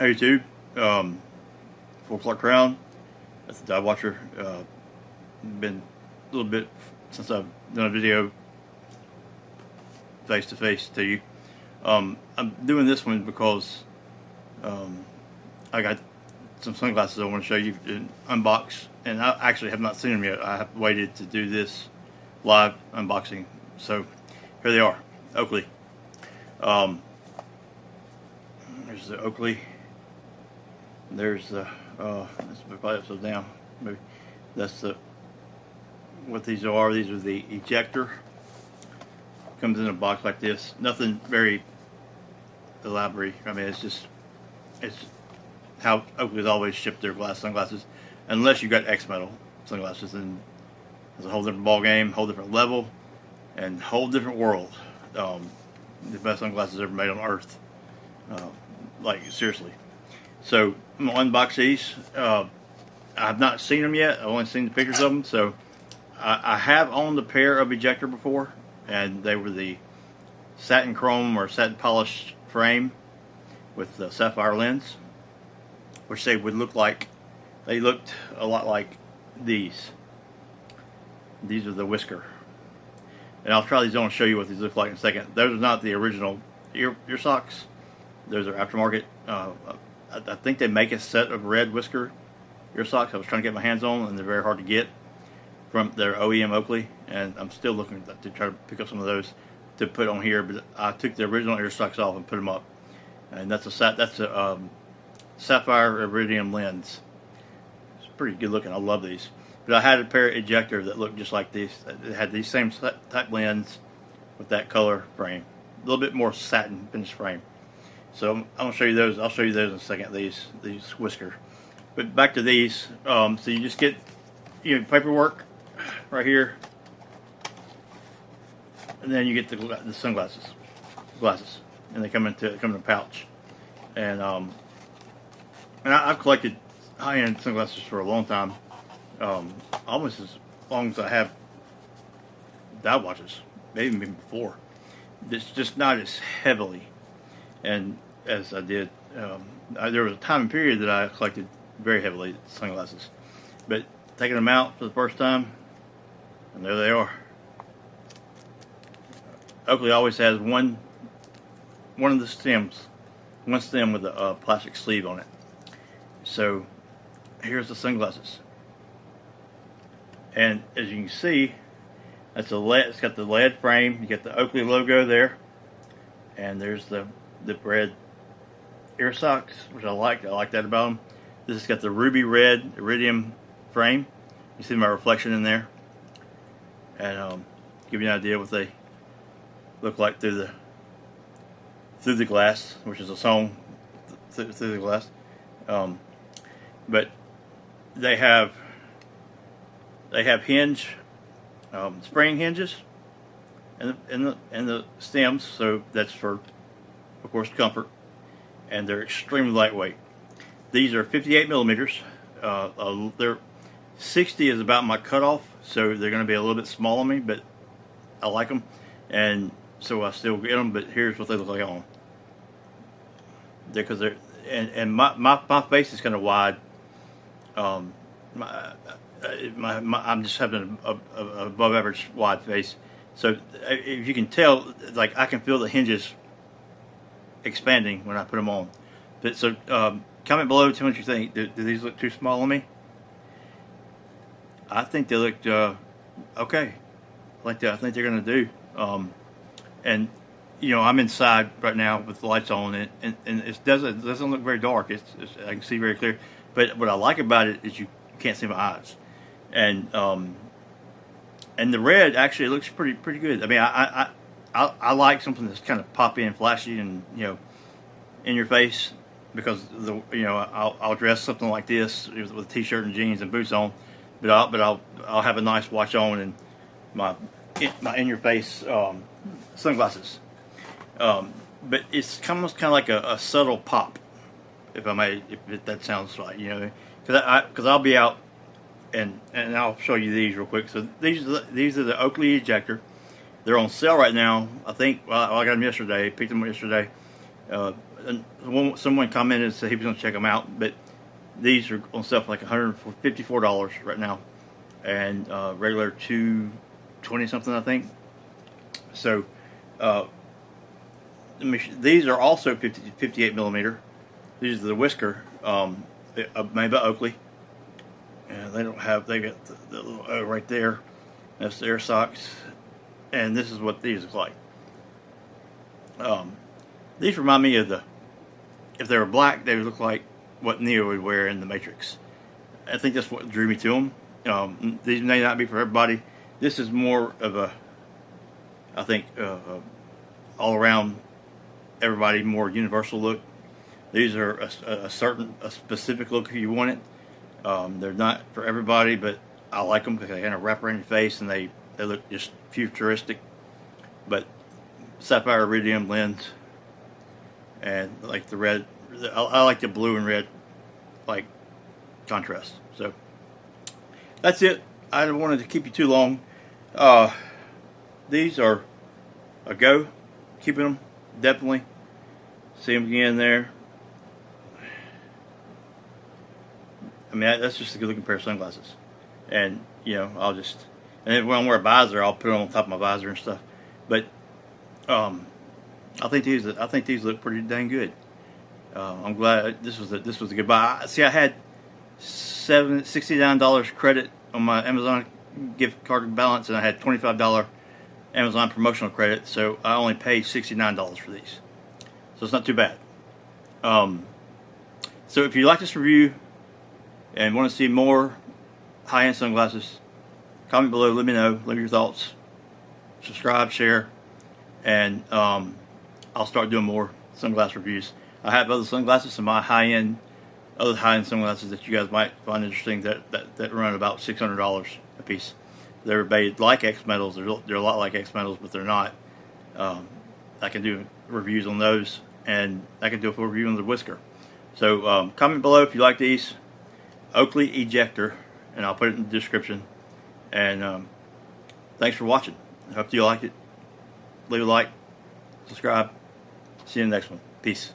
Hey YouTube, 4 o'clock crown. That's the dive watcher. Been a little bit since I've done a video face to face to you. I'm doing this one because I got some sunglasses I want to show you and unbox, and I actually have not seen them yet. I have waited to do this live unboxing, so here they are. Oakley. There's the Oakley. There's the this is probably upside down. Maybe that's the what these are. These are the ejector. Comes in a box like this. Nothing very elaborate. I mean, it's how Oakley's always shipped their sunglasses, unless you got X metal sunglasses, and it's a whole different ball game, whole different level, and whole different world. The best sunglasses ever made on Earth. Like seriously. So I'm gonna unbox these. I've not seen them yet. I've only seen the pictures of them. So I have owned a pair of ejector before, and they were the satin chrome or satin polished frame with the sapphire lens, which they would look like. They looked a lot like these. These are the whisker, and I'll try these on and show you what these look like in a second. Those are not the original ear socks. Those are aftermarket. I think they make a set of red whisker ear socks. I was trying to get my hands on, and they're very hard to get from their OEM Oakley, and I'm still looking to try to pick up some of those to put on here. But I took the original ear socks off and put them up, and that's a sapphire iridium lens. It's pretty good looking. I love these. But I had a pair of ejector that looked just like these. It had these same type lens with that color frame, a little bit more satin finish frame. So I'm gonna show you those. I'll show you those in a second. These whisker. But back to these. So you just get paperwork right here, and then you get the sunglasses, and they come in a pouch. And I've collected high-end sunglasses for a long time, almost as long as I have dive watches, maybe even before. It's just not as heavily and as I did. There was a time and period that I collected very heavily sunglasses, but taking them out for the first time, and there they are. Oakley always has one of the stems, one stem with a plastic sleeve on it. So here's the sunglasses, and as you can see, that's a lead. It's got the lead frame. You got the Oakley logo there, and there's the red ear socks, which I like. I like that about them. This has got the Ruby Red Iridium frame. You see my reflection in there, and give you an idea what they look like through the glass, which is a song through the glass. But they have hinge, spring hinges, and the stems. So that's for, of course, comfort, and they're extremely lightweight. These are 58 millimeters. They're 60 is about my cutoff, so they're going to be a little bit small on me, but I like them, and so I still get them. But here's what they look like on. Because and my face is kind of wide. I'm just having a above average wide face, so if you can tell, like I can feel the hinges expanding when I put them on. But so comment below, tell me what you think. Do these look too small on me? I think they looked okay. I think they're gonna do. And I'm inside right now with the lights on, and it doesn't look very dark. I can see very clear. But what I like about it is you can't see my eyes, and the red actually looks pretty good. I mean, I like something that's kind of poppy and flashy and in your face, because I'll dress something like this with a t-shirt and jeans and boots on, but I'll have a nice watch on and my in your face sunglasses. But it's almost kind of like a subtle pop, if I may, if that sounds right, because I'll be out, and I'll show you these real quick. So these are the Oakley Ejector. They're on sale right now. I think. Well, I got them yesterday. Picked them up yesterday. And someone commented and said he was going to check them out, but these are on stuff like $154 right now, and regular $220 something, I think. So these are also 58 millimeter. These are the whisker, made by Oakley, and they got the little O right there. That's the air socks, and this is what these look like. These remind me of if they were black, they would look like what Neo would wear in the Matrix. I think that's what drew me to them. These may not be for everybody. This is more of I think, all around everybody, more universal look. These are a specific look if you want it. They're not for everybody, but I like them because they kind of wrap around your face and they look just futuristic. But sapphire iridium lens, and like the red, I like the blue and red like contrast. So that's it. I don't want to keep you too long. These are a go. Keeping them, definitely. See them again there. I mean, that's just a good looking pair of sunglasses. And and then when I wear a visor, I'll put it on top of my visor and stuff. But I think these look pretty dang good. I'm glad this was a good buy. See, I had $69 credit on my Amazon gift card balance, and I had $25 Amazon promotional credit, so I only paid $69 for these. So it's not too bad. So if you like this review and want to see more high-end sunglasses, comment below, let me know, leave your thoughts, subscribe, share, and I'll start doing more sunglass reviews. I have other sunglasses, some other high-end sunglasses that you guys might find interesting that run about $600 a piece. They're made like X metals. They're a lot like X metals, but they're not. I can do reviews on those, and I can do a full review on the whisker. So comment below if you like these. Oakley Ejector, and I'll put it in the description. And thanks for watching. I hope you liked it. Leave a like, subscribe. See you in the next one. Peace.